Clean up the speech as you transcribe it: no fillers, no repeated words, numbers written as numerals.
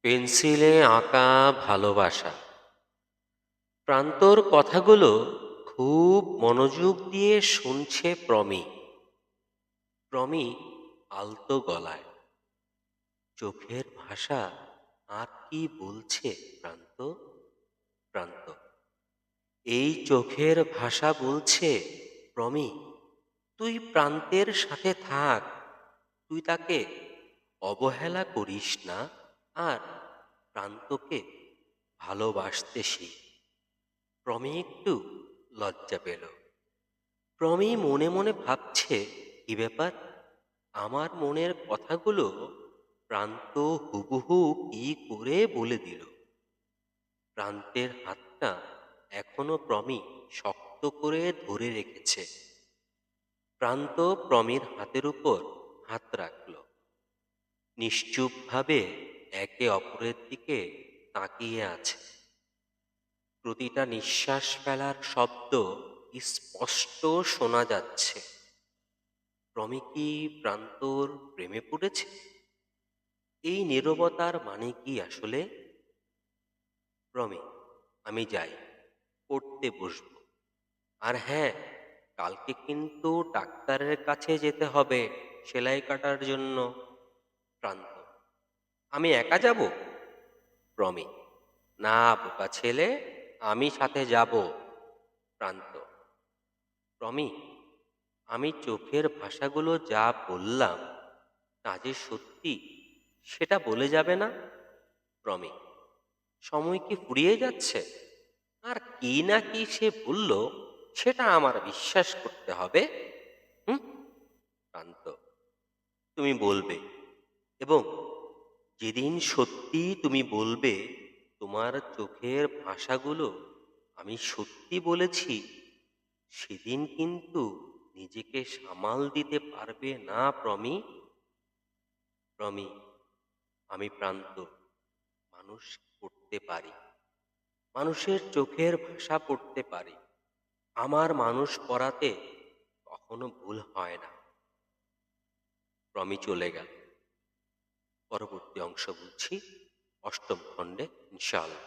পেন্সিলে আঁকা ভালোবাসা। প্রান্তর কথাগুলো খুব মনোযোগ দিয়ে শুনছে প্রমি। প্রমি আলতো গলায়, চোখের ভাষা আর কি বলছে প্রান্ত। প্রান্ত এই চোখের ভাষা বলছে, প্রমি তুই প্রান্তের সাথে থাক, তুই তাকে অবহেলা করিস না, আর প্রান্তকে ভালোবাসতে শিখ। প্রমি একটু লজ্জা পেল। প্রমি মনে মনে ভাবছে, কি ব্যাপার, আমার মনের কথাগুলো প্রান্ত হুবহু কি করে বলে দিল। প্রান্তের হাতটা এখনো প্রমি শক্ত করে ধরে রেখেছে। প্রান্ত প্রমির হাতের উপর হাত রাখল। নিশ্চুপভাবে একে অপরের দিকে তাকিয়ে আছে। প্রতিটা নিঃশ্বাস ফেলার শব্দ স্পষ্ট শোনা যাচ্ছে। প্রমি কি প্রান্তর প্রেমে পড়েছে? এই নীরবতার মানে কি আসলে? প্রমি, আমি যাই, পড়তে বসব। আর হ্যাঁ, কালকে কিন্তু ডাক্তারের কাছে যেতে হবে সেলাই কাটার জন্য। প্রান্ত, আমি একা যাব? প্রমি, না বোকা ছেলে, আমি সাথে যাব। প্রান্ত, প্রমি আমি চোখের ভাষাগুলো যা বললাম তা যে সত্যি, সেটা বলে যাবে না? প্রমি, সময় কি ফুরিয়ে যাচ্ছে? আর কি না কি সে বলল, সেটা আমার বিশ্বাস করতে হবে। হুম? প্রান্ত, তুমি বলবে, এবং যেদিন সত্যি তুমি বলবে তোমার চোখের ভাষাগুলো আমি সত্যি বলেছি, সেদিন কিন্তু নিজেকে সামাল দিতে পারবে না প্রমি। প্রমি, আমি প্রান্ত, মানুষ পড়তে পারি, মানুষের চোখের ভাষা পড়তে পারি। আমার মানুষ পড়াতে কখনো ভুল হয় না। প্রমি চলে গেল। পরবর্তী অংশ বলছি অষ্টম খণ্ডে, ইনশাআল্লাহ।